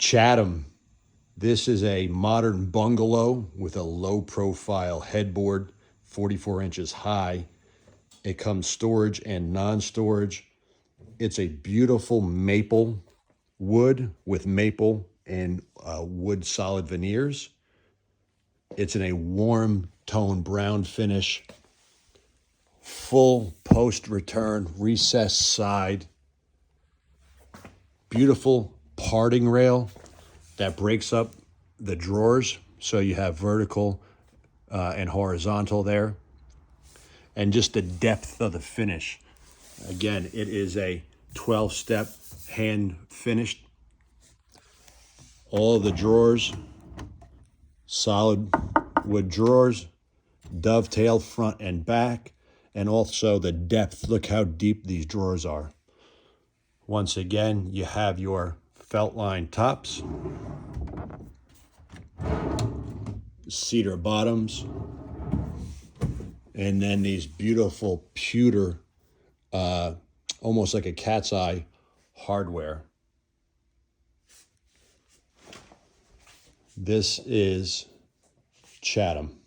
Chatham. This is a modern bungalow with a low profile headboard, 44 inches high. It comes storage and non-storage. It's a beautiful maple wood with maple and wood solid veneers. It's in a warm tone brown finish, full post-return recessed side, beautiful parting rail that breaks up the drawers so you have vertical and horizontal there, and just the depth of the finish. Again, it is a 12-step hand finished. All of the drawers, solid wood drawers, dovetail front and back, and also the depth. Look how deep these drawers are. Once again, you have your felt line tops, cedar bottoms, and then these beautiful pewter, almost like a cat's eye hardware. This is Chatham.